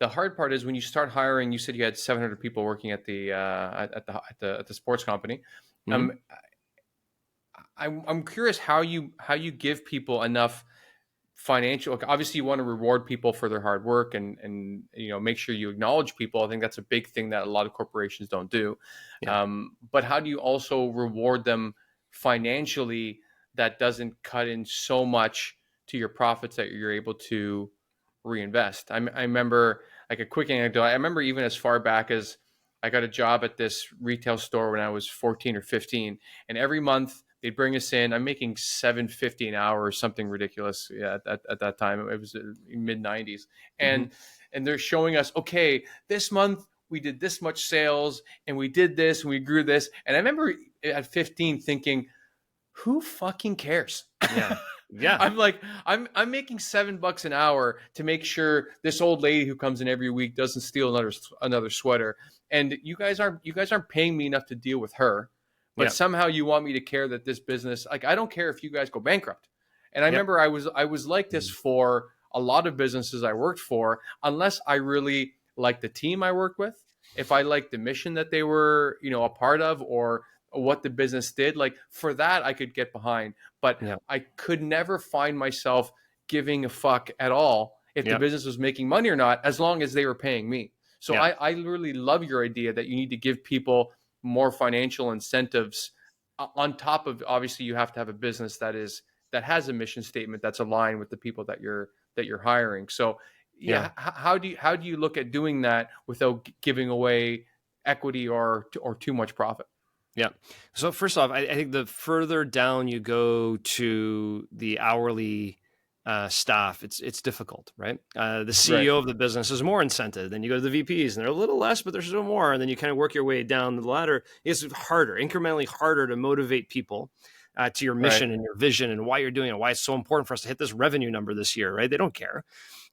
the hard part is when you start hiring. You said you had 700 people working at the sports company. Mm-hmm. Um, I'm curious how you give people enough financial. Like, obviously, you want to reward people for their hard work, and make sure you acknowledge people. I think that's a big thing that a lot of corporations don't do. Yeah. But how do you also reward them financially that doesn't cut in so much to your profits that you're able to reinvest? I remember, like, a quick anecdote. I remember even as far back as I got a job at this retail store when I was 14 or 15, and every month they'd bring us in. I'm making $7.50 an hour or something ridiculous. Yeah, at that time it was mid '90s, Mm-hmm. and they're showing us, okay, this month we did this much sales, and we did this, and we grew this. And I remember at 15 thinking, who fucking cares? Yeah. Yeah. I'm like, I'm making $7 an hour to make sure this old lady who comes in every week doesn't steal another sweater. And you guys aren't paying me enough to deal with her, but Yeah. somehow you want me to care that this business, like, I don't care if you guys go bankrupt. And I Yep. remember I was like this for a lot of businesses I worked for, unless I really liked the team I worked with, if I liked the mission that they were, a part of, or what the business did. Like, for that I could get behind, but Yeah. I could never find myself giving a fuck at all if the Yep. business was making money or not, as long as they were paying me. So Yeah. I really love your idea that you need to give people more financial incentives on top of, obviously, you have to have a business that has a mission statement that's aligned with the people that you're hiring. So Yeah. how do you look at doing that without giving away equity or too much profit? Yeah. So first off, I think the further down you go to the hourly staff, it's difficult, right? The Right. CEO of the business is more incented. Then you go to the VPs, and they're a little less, but there's still more. And then you kind of work your way down the ladder. It's harder, incrementally harder to motivate people to your mission Right. and your vision and why you're doing it, why it's so important for us to hit this revenue number this year, right? They don't care.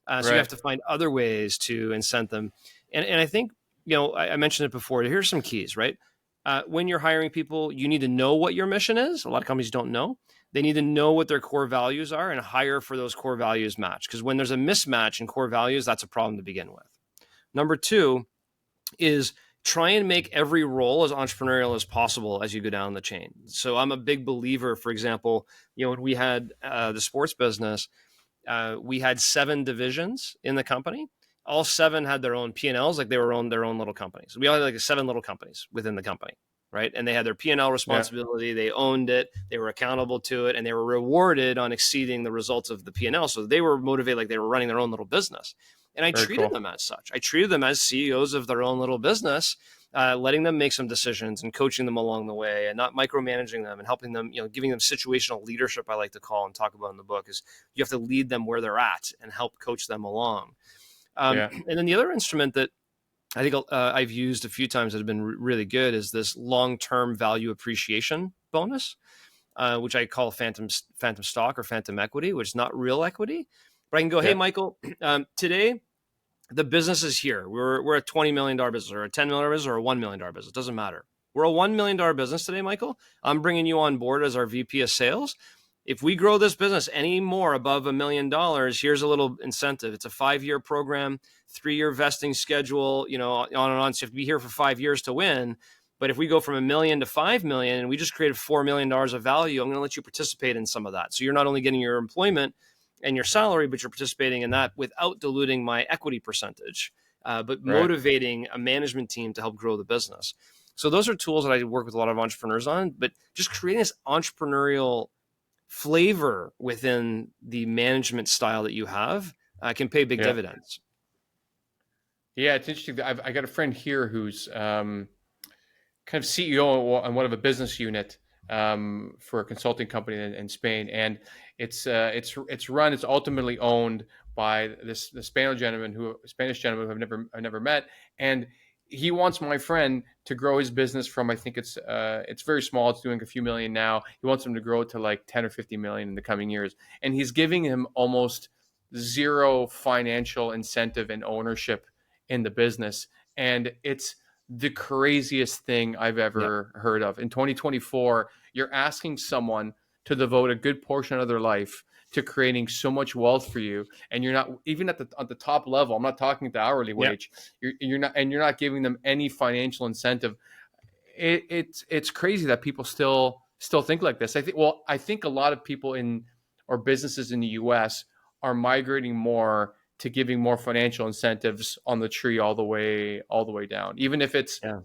So you have Right. to find other ways to incent them. And I think, I mentioned it before. Here's some keys, right? When you're hiring people, you need to know what your mission is. A lot of companies don't know. They need to know what their core values are and hire for those core values match. Because when there's a mismatch in core values, that's a problem to begin with. Number two is try and make every role as entrepreneurial as possible as you go down the chain. So I'm a big believer, for example, when we had the sports business, we had 7 divisions in the company. All 7 had their own P&Ls, like they were their own little companies. We all had like 7 little companies within the company, right? And they had their P&L responsibility. Yeah. They owned it. They were accountable to it, and they were rewarded on exceeding the results of the P&L. So they were motivated like they were running their own little business. And I treated them as such. I treated them as CEOs of their own little business, letting them make some decisions and coaching them along the way, and not micromanaging them, and helping them, giving them situational leadership, I like to call and talk about in the book. Is you have to lead them where they're at and help coach them along. And then the other instrument that I think I've used a few times that have been really good is this long-term value appreciation bonus, which I call phantom stock or phantom equity, which is not real equity. But I can go, hey, Michael, today the business is here. We're a $20 million business, or a $10 million business, or a $1 million business. It doesn't matter. We're a $1 million business today, Michael. I'm bringing you on board as our VP of sales. If we grow this business any more above $1 million, here's a little incentive. It's a 5-year program, 3-year vesting schedule, on and on. So you have to be here for 5 years to win. But if we go from $1 million to $5 million and we just created $4 million of value, I'm going to let you participate in some of that. So you're not only getting your employment and your salary, but you're participating in that without diluting my equity percentage, but motivating a management team to help grow the business. So those are tools that I work with a lot of entrepreneurs on, but just creating this entrepreneurial flavor within the management style that you have can pay big dividends. Yeah, it's interesting. I got a friend here who's kind of CEO on one of a business unit for a consulting company in Spain, and it's ultimately owned by this Spanish gentleman who I've never met, and he wants my friend to grow his business from, I think it's very small. It's doing a few million now. He wants him to grow it to like 10 or 50 million in the coming years. And he's giving him almost zero financial incentive and ownership in the business. And it's the craziest thing I've ever heard of. In 2024, you're asking someone to devote a good portion of their life to creating so much wealth for you, and you're not even at the top level. I'm not talking the hourly Yep. wage. You're not giving them any financial incentive. It's crazy that people still think like this. I think a lot of people in or businesses in the US are migrating more to giving more financial incentives on the tree all the way down. Even if it's Yeah.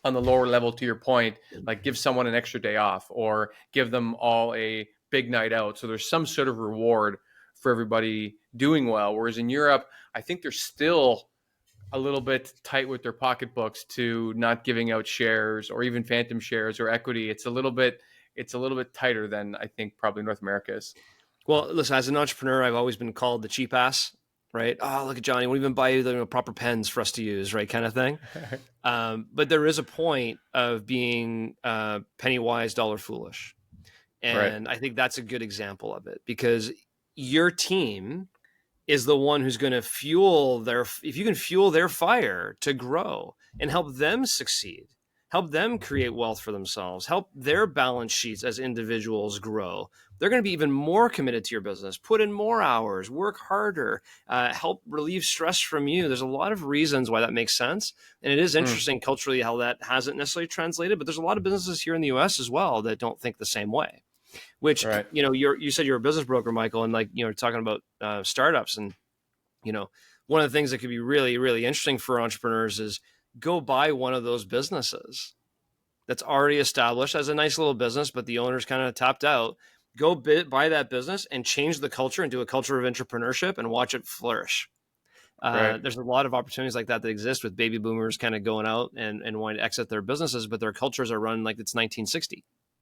on the lower level, to your point, like give someone an extra day off or give them all a big night out. So there's some sort of reward for everybody doing well. Whereas in Europe, I think they're still a little bit tight with their pocketbooks to not giving out shares or even phantom shares or equity. It's a little bit tighter than I think probably North America is. Well, listen, as an entrepreneur, I've always been called the cheap ass, right? Oh, look at Johnny, won't even buy you the proper pens for us to use, right? Kind of thing. But there is a point of being penny wise, dollar foolish. Right. And I think that's a good example of it because your team is the one who's going to fuel if you can fuel their fire to grow and help them succeed, help them create wealth for themselves, help their balance sheets as individuals grow, they're going to be even more committed to your business, put in more hours, work harder, help relieve stress from you. There's a lot of reasons why that makes sense. And it is Mm, interesting culturally how that hasn't necessarily translated, but there's a lot of businesses here in the US as well that don't think the same way. Which, right. you said you're a business broker, Michael, and like, talking about startups. And, one of the things that could be really, really interesting for entrepreneurs is go buy one of those businesses that's already established as a nice little business, but the owner's kind of tapped out. Go buy that business and change the culture into a culture of entrepreneurship and watch it flourish. Right. There's a lot of opportunities like that exist with baby boomers kind of going out and wanting to exit their businesses, but their cultures are run like it's 1960.